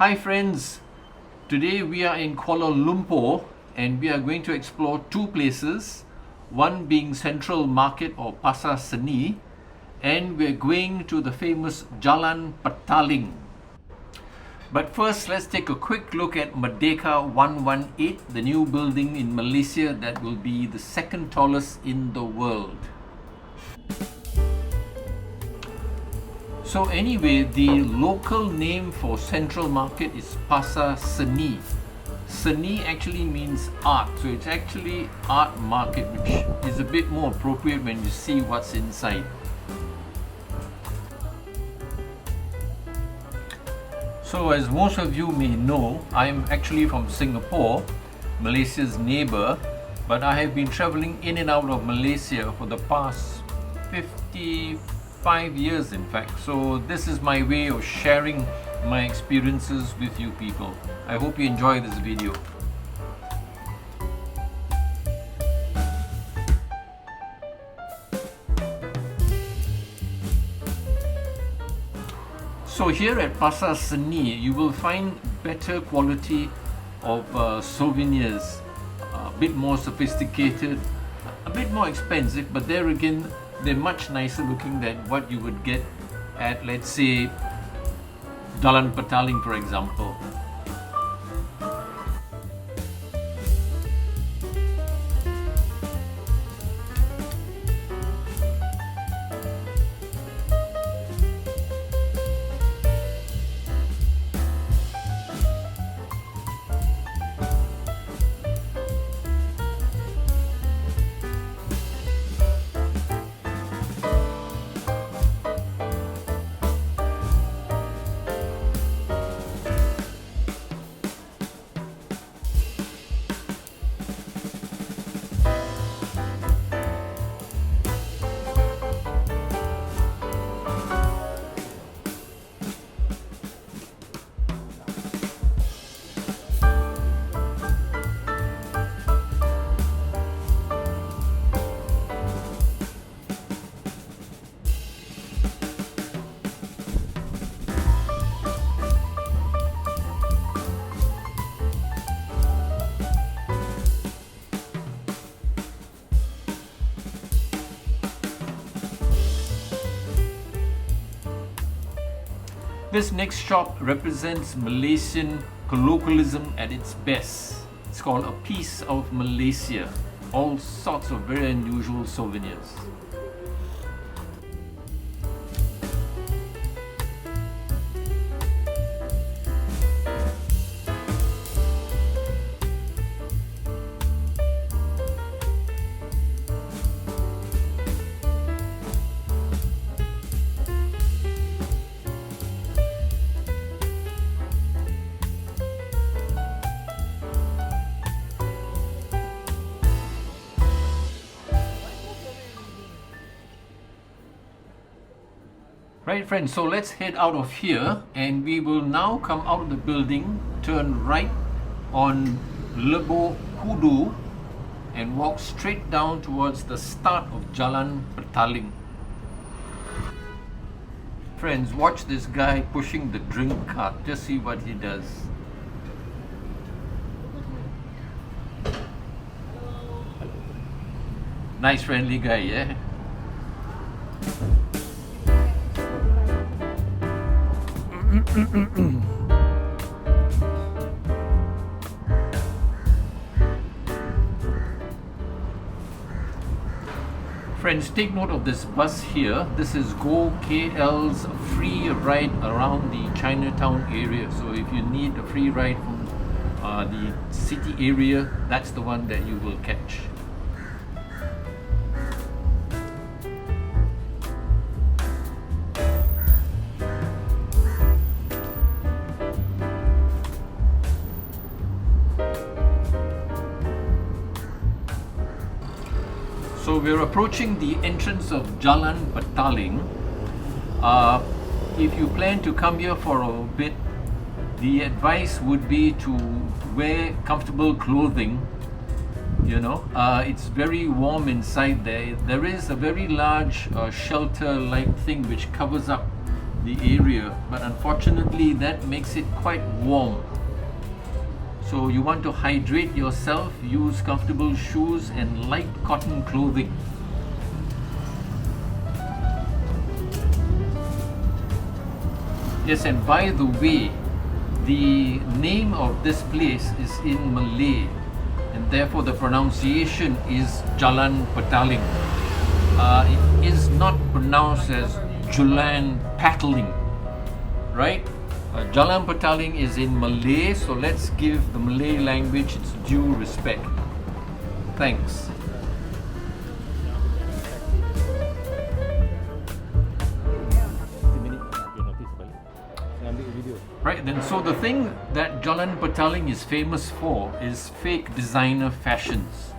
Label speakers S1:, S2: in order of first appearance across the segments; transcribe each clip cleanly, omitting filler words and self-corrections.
S1: Hi friends, today we are in Kuala Lumpur and we are going to explore two places, one being Central Market or Pasar Seni, and we're going to the famous Jalan Petaling. But first, let's take a quick look at Merdeka 118, the new building in Malaysia that will be the second tallest in the world. So anyway, the local name for Central Market is Pasar Seni. Seni actually means art, so it's actually art market, which is a bit more appropriate when you see what's inside. So as most of you may know, I'm actually from Singapore, Malaysia's neighbor, but I have been traveling in and out of Malaysia for the past 55 years in fact. So this is my way of sharing my experiences with you people. I hope you enjoy this video. So here at Pasar Seni, you will find better quality of souvenirs, a bit more sophisticated, a bit more expensive, but there again, they're much nicer looking than what you would get at, let's say, Jalan Petaling, for example. This next shop represents Malaysian colloquialism at its best. It's called A Piece of Malaysia. All sorts of very unusual souvenirs. Right friends, so let's head out of here and we will now come out of the building, turn right on Lebo Kudu and walk straight down towards the start of Jalan Petaling. Friends, watch this guy pushing the drink cart, just see what he does. Nice friendly guy, yeah? Friends, take note of this bus here. This is Go KL's free ride around the Chinatown area. So if you need a free ride from the city area, that's the one that you will catch. So we're approaching the entrance of Jalan Petaling. If you plan to come here for a bit, the advice would be to wear comfortable clothing. It's very warm inside there. There is a very large shelter-like thing which covers up the area, but unfortunately that makes it quite warm. So you want to hydrate yourself, use comfortable shoes and light cotton clothing. Yes, and by the way, the name of this place is in Malay, and therefore the pronunciation is Jalan Petaling. It is not pronounced as Jalan Petaling, right? Jalan Petaling is in Malay, so let's give the Malay language its due respect. Thanks. Right then, so the thing that Jalan Petaling is famous for is fake designer fashions.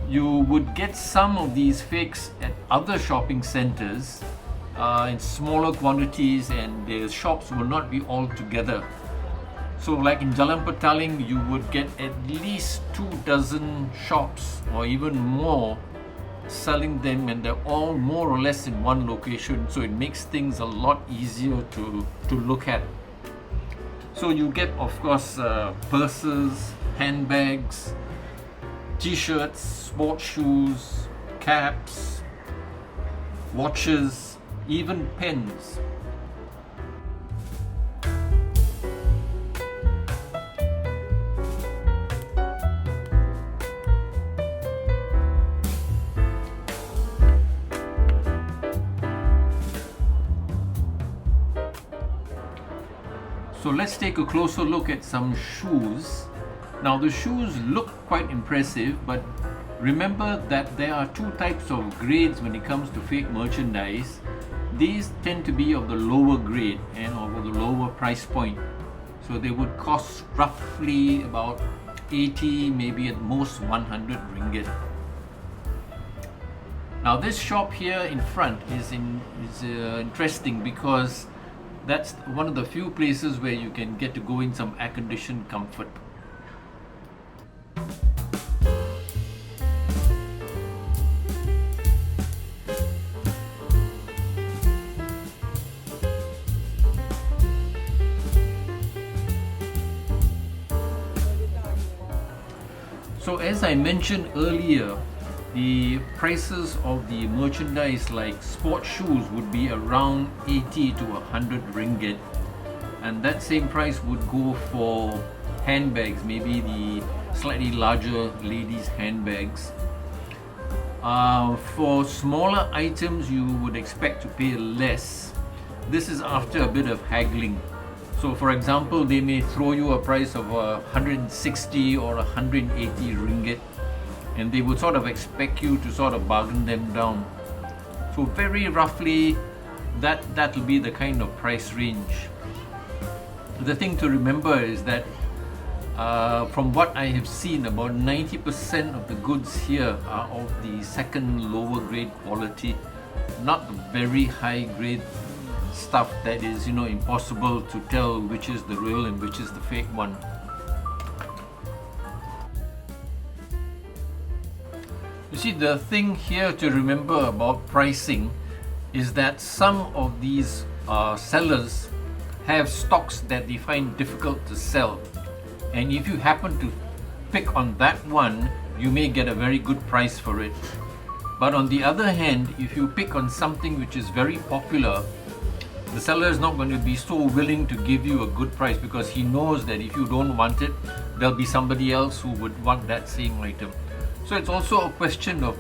S1: You would get some of these fakes at other shopping centres in smaller quantities, and the shops will not be all together. So like in Jalan Petaling, you would get at least 24 shops or even more selling them, and they're all more or less in one location, so it makes things a lot easier to look at. So you get, of course, purses, handbags, t-shirts, sports shoes, caps, watches, even pens. So let's take a closer look at some shoes. Now the shoes look quite impressive, but remember that there are two types of grades when it comes to fake merchandise. These tend to be of the lower grade and of the lower price point. So they would cost roughly about 80, maybe at most 100 ringgit. Now this shop here in front is interesting because that's one of the few places where you can get to go in some air-conditioned comfort. So as I mentioned earlier, the prices of the merchandise like sports shoes would be around 80 to 100 ringgit, and that same price would go for handbags, maybe the slightly larger ladies' handbags. For smaller items you would expect to pay less. This is after a bit of haggling. So for example, they may throw you a price of 160 or 180 ringgit, and they would sort of expect you to sort of bargain them down. So very roughly that will be the kind of price range. The thing to remember is that from what I have seen, about 90% of the goods here are of the second lower grade quality, not the very high grade stuff that is, impossible to tell which is the real and which is the fake one. You see, the thing here to remember about pricing is that some of these sellers have stocks that they find difficult to sell, and if you happen to pick on that one, you may get a very good price for it. But on the other hand, if you pick on something which is very popular, the seller is not going to be so willing to give you a good price, because he knows that if you don't want it, there'll be somebody else who would want that same item. So it's also a question of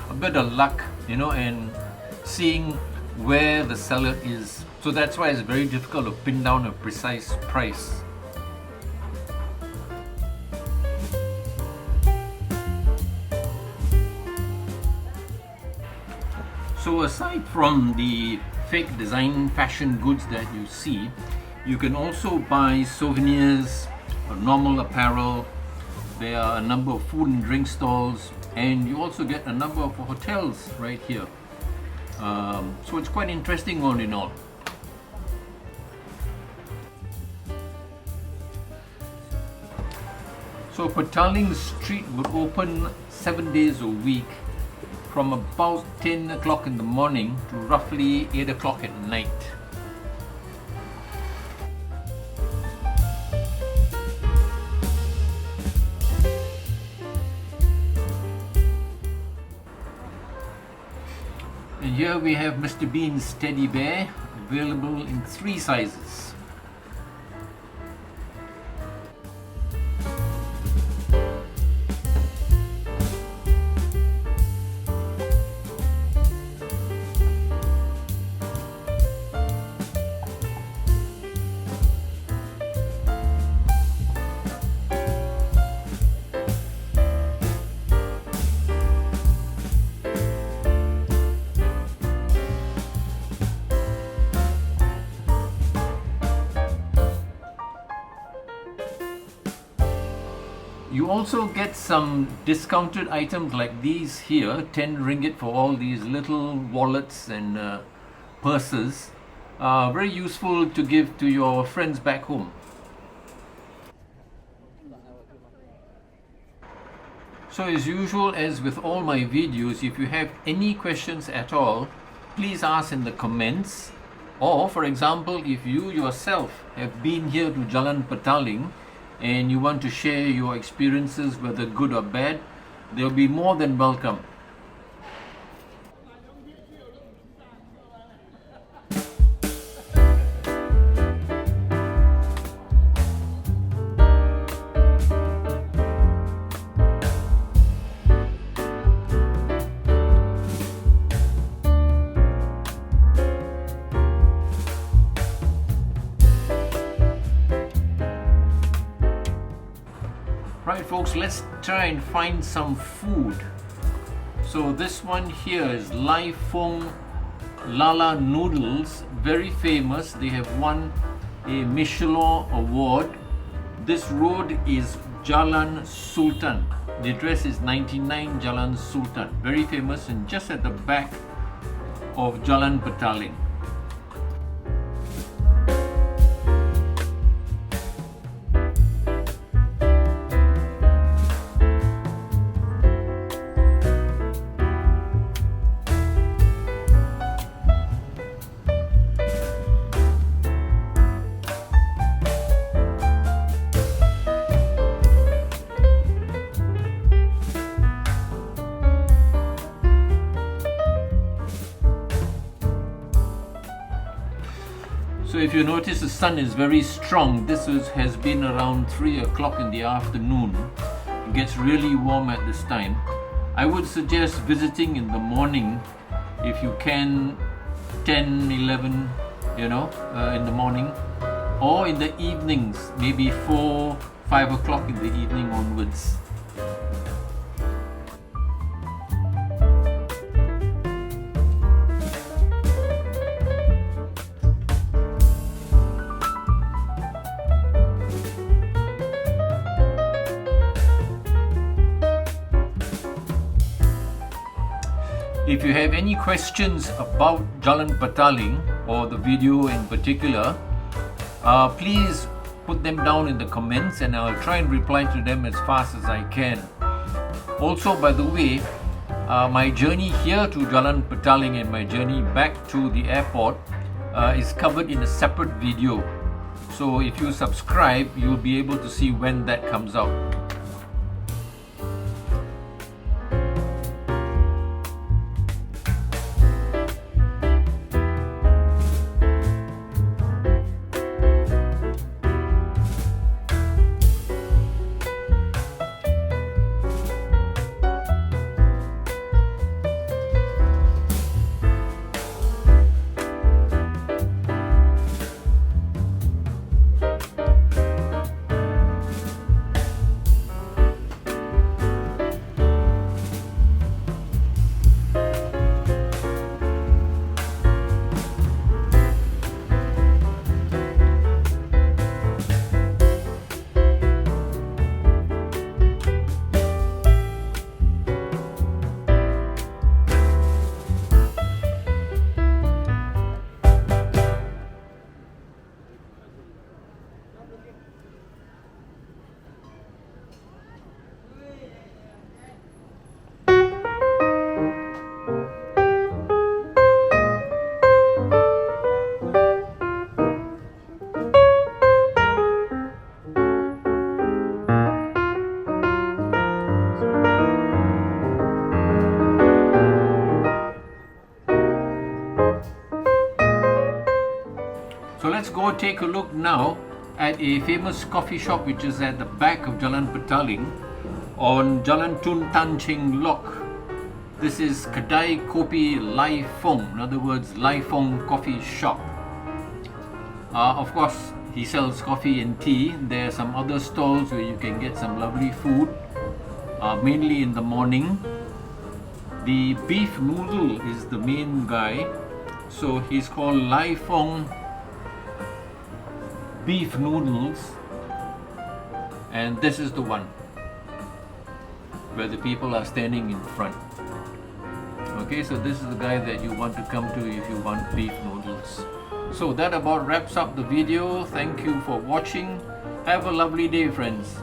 S1: a bit of luck, and seeing where the seller is. So that's why it's very difficult to pin down a precise price. So aside from the fake design fashion goods that you see, you can also buy souvenirs, normal apparel. There are a number of food and drink stalls, and you also get a number of hotels right here. So it's quite interesting all in all. So Petaling Street would open 7 days a week, from about 10 o'clock in the morning to roughly 8 o'clock at night. here we have Mr. Bean's teddy bear, available in 3 sizes. You also get some discounted items like these here, 10 ringgit for all these little wallets and purses. Very useful to give to your friends back home. So as usual, as with all my videos, if you have any questions at all, please ask in the comments. Or for example, if you yourself have been here to Jalan Petaling and you want to share your experiences, whether good or bad, they'll be more than welcome. Right folks, let's try and find some food. So this one here is Lai Fong Lala Noodles, very famous. They have won a Michelin award. This road is Jalan Sultan. The address is 99 Jalan Sultan, very famous and just at the back of Jalan Petaling. So if you notice, the sun is very strong. This has been around 3 o'clock in the afternoon. It gets really warm at this time. I would suggest visiting in the morning if you can, 10, 11, in the morning, or in the evenings, maybe 4, 5 o'clock in the evening onwards. If you have any questions about Jalan Petaling or the video in particular, please put them down in the comments and I'll try and reply to them as fast as I can. Also, by the way, my journey here to Jalan Petaling and my journey back to the airport is covered in a separate video. So if you subscribe, you'll be able to see when that comes out. take a look now at a famous coffee shop which is at the back of Jalan Petaling on Jalan Tun Tan Cheng Lok. This is Kedai Kopi Lai Fong, in other words, Lai Fong Coffee Shop. Of course, he sells coffee and tea. There are some other stalls where you can get some lovely food, mainly in the morning. The beef noodle is the main guy, so he's called Lai Fong Beef Noodles, and this is the one where the people are standing in front. Okay, so this is the guy that you want to come to if you want beef noodles. So that about wraps up the video. Thank you for watching. Have a lovely day, friends.